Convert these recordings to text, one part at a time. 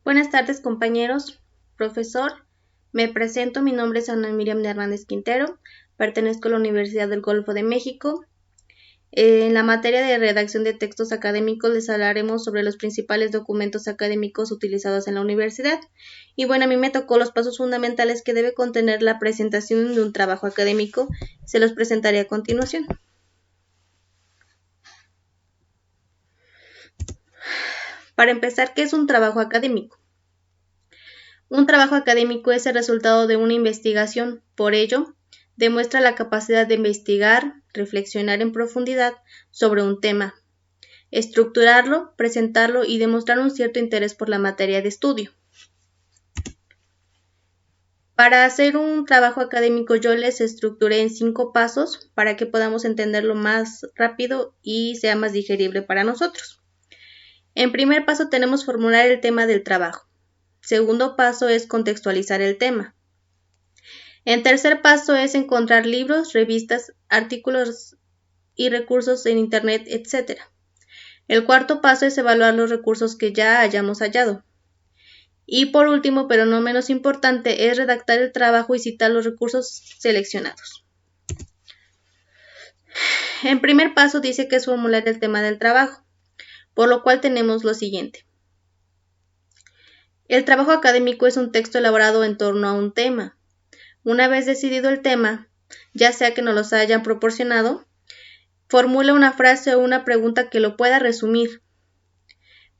Buenas tardes, compañeros. Profesor, me presento. Mi nombre es Ana Miriam de Hernández Quintero. Pertenezco a la Universidad del Golfo de México. En la materia de redacción de textos académicos les hablaremos sobre los principales documentos académicos utilizados en la universidad. Y bueno, a mí me tocó los pasos fundamentales que debe contener la presentación de un trabajo académico. Se los presentaré a continuación. Para empezar, ¿qué es un trabajo académico? Un trabajo académico es el resultado de una investigación, por ello, demuestra la capacidad de investigar, reflexionar en profundidad sobre un tema, estructurarlo, presentarlo y demostrar un cierto interés por la materia de estudio. Para hacer un trabajo académico yo les estructuré en 5 pasos para que podamos entenderlo más rápido y sea más digerible para nosotros. En primer paso tenemos formular el tema del trabajo. Segundo paso es contextualizar el tema. En tercer paso es encontrar libros, revistas, artículos y recursos en Internet, etc. El cuarto paso es evaluar los recursos que ya hayamos hallado. Y por último, pero no menos importante, es redactar el trabajo y citar los recursos seleccionados. En primer paso dice que es formular el tema del trabajo, por lo cual tenemos lo siguiente. El trabajo académico es un texto elaborado en torno a un tema. Una vez decidido el tema, ya sea que nos los hayan proporcionado, formula una frase o una pregunta que lo pueda resumir.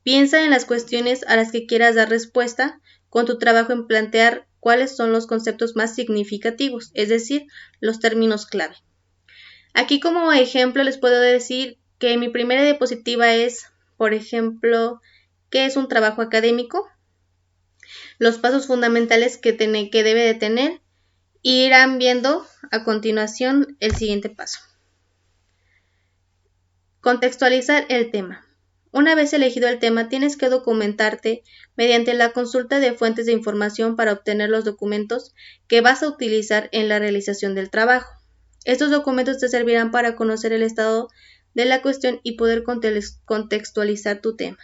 Piensa en las cuestiones a las que quieras dar respuesta con tu trabajo en plantear cuáles son los conceptos más significativos, es decir, los términos clave. Aquí como ejemplo les puedo decir que mi primera diapositiva es, por ejemplo, ¿qué es un trabajo académico? Los pasos fundamentales que debe de tener y irán viendo a continuación el siguiente paso. Contextualizar el tema. Una vez elegido el tema, tienes que documentarte mediante la consulta de fuentes de información para obtener los documentos que vas a utilizar en la realización del trabajo. Estos documentos te servirán para conocer el estado de la cuestión y poder contextualizar tu tema.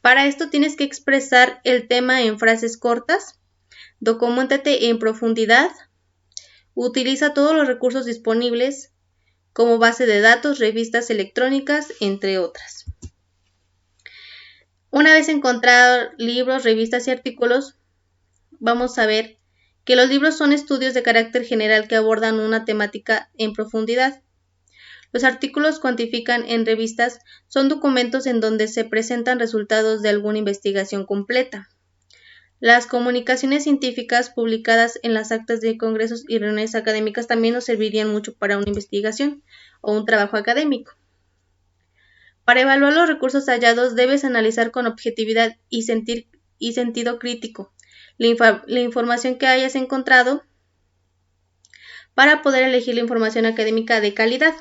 Para esto tienes que expresar el tema en frases cortas, documéntate en profundidad, utiliza todos los recursos disponibles como base de datos, revistas electrónicas, entre otras. Una vez encontrados libros, revistas y artículos, vamos a ver que los libros son estudios de carácter general que abordan una temática en profundidad. Los artículos cuantifican en revistas son documentos en donde se presentan resultados de alguna investigación completa. Las comunicaciones científicas publicadas en las actas de congresos y reuniones académicas también nos servirían mucho para una investigación o un trabajo académico. Para evaluar los recursos hallados debes analizar con objetividad y sentido crítico la información que hayas encontrado para poder elegir la información académica de calidad.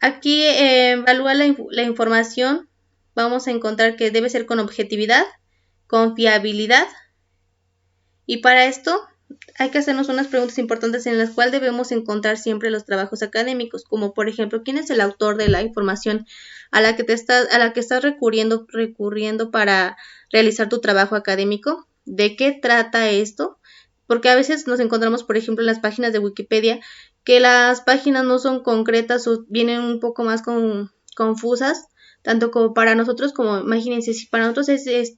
Aquí evalúa la información, vamos a encontrar que debe ser con objetividad, confiabilidad, y para esto hay que hacernos unas preguntas importantes en las cuales debemos encontrar siempre los trabajos académicos, como por ejemplo, ¿quién es el autor de la información a la que estás recurriendo para realizar tu trabajo académico? ¿De qué trata esto? Porque a veces nos encontramos, por ejemplo, en las páginas de Wikipedia, que las páginas no son concretas o vienen un poco más confusas, tanto como para nosotros, como imagínense, si para nosotros es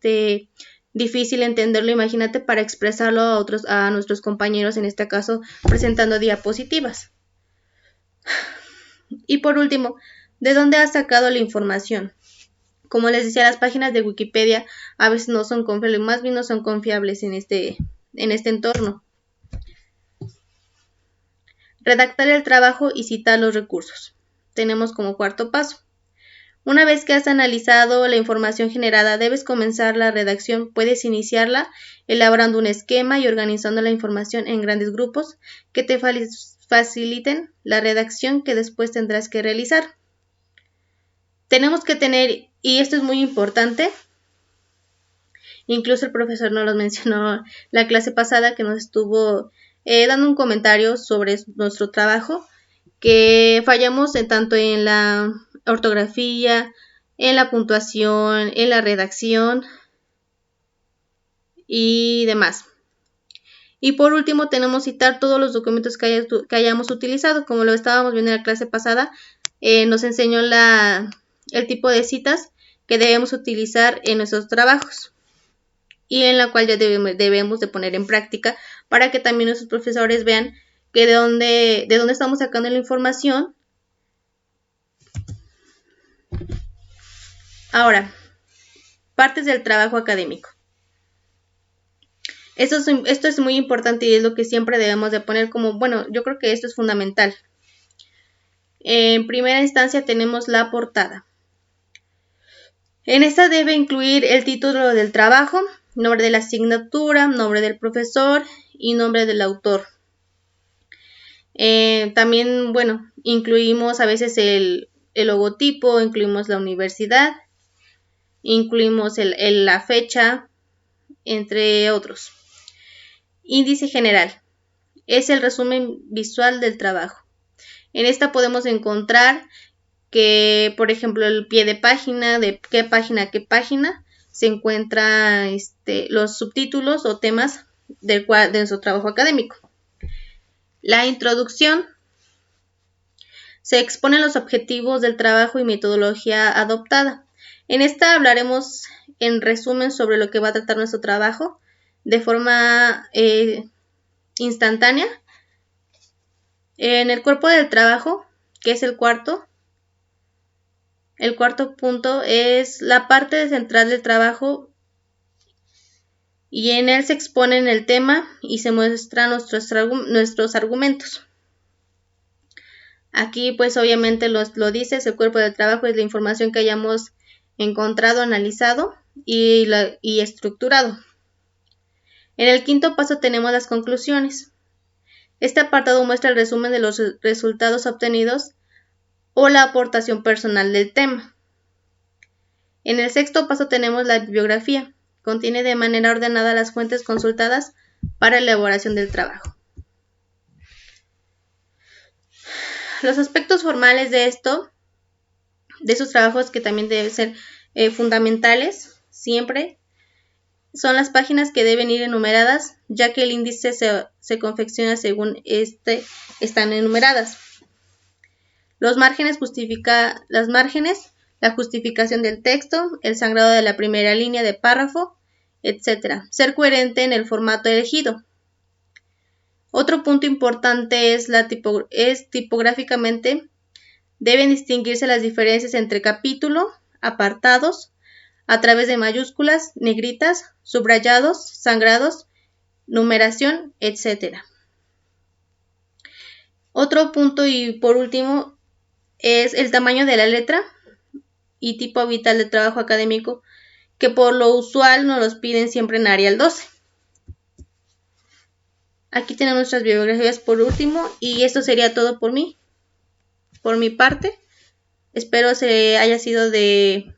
difícil entenderlo, imagínate para expresarlo a nuestros compañeros, en este caso presentando diapositivas. Y por último, ¿de dónde has sacado la información? Como les decía, las páginas de Wikipedia a veces no son confiables, más bien no son confiables en este entorno. Redactar el trabajo y citar los recursos. Tenemos como cuarto paso. Una vez que has analizado la información generada, debes comenzar la redacción. Puedes iniciarla elaborando un esquema y organizando la información en grandes grupos que te faciliten la redacción que después tendrás que realizar. Tenemos que tener, y esto es muy importante, incluso el profesor nos lo mencionó la clase pasada, que nos estuvo dando un comentario sobre nuestro trabajo, que fallamos tanto en la ortografía, en la puntuación, en la redacción y demás. Y por último tenemos citar todos los documentos que hayamos utilizado. Como lo estábamos viendo en la clase pasada, nos enseñó el tipo de citas que debemos utilizar en nuestros trabajos y en la cual ya debemos de poner en práctica para que también nuestros profesores vean que de dónde estamos sacando la información. Ahora, partes del trabajo académico. Esto es muy importante y es lo que siempre debemos de poner como, bueno, yo creo que esto es fundamental. En primera instancia tenemos la portada. En esta debe incluir el título del trabajo, nombre de la asignatura, nombre del profesor y nombre del autor. También, bueno, incluimos a veces el logotipo, incluimos la universidad, incluimos la fecha, entre otros. Índice general. Es el resumen visual del trabajo. En esta podemos encontrar que, por ejemplo, el pie de página, de qué página a qué página, se encuentran los subtítulos o temas de nuestro trabajo académico. La introducción. Se exponen los objetivos del trabajo y metodología adoptada. En esta hablaremos en resumen sobre lo que va a tratar nuestro trabajo de forma instantánea. En el cuerpo del trabajo, que es el cuarto punto es la parte central del trabajo y en él se exponen el tema y se muestran nuestros argumentos. Aquí pues obviamente lo dice, el cuerpo del trabajo es la información que hayamos encontrado, analizado y estructurado. En el quinto paso tenemos las conclusiones. Este apartado muestra el resumen de los resultados obtenidos o la aportación personal del tema. En el sexto paso tenemos la bibliografía. Contiene de manera ordenada las fuentes consultadas para la elaboración del trabajo. Los aspectos formales de esos trabajos que también deben ser fundamentales siempre, son las páginas que deben ir enumeradas, ya que el índice se confecciona según están enumeradas. Los márgenes la justificación del texto, el sangrado de la primera línea de párrafo, etc. Ser coherente en el formato elegido. Otro punto importante es tipográficamente. Deben distinguirse las diferencias entre capítulo, apartados, a través de mayúsculas, negritas, subrayados, sangrados, numeración, etc. Otro punto y por último es el tamaño de la letra y tipo habitual de trabajo académico, que por lo usual nos los piden siempre en Arial 12. Aquí tenemos nuestras bibliografías por último y esto sería todo por mi parte. Espero se haya sido de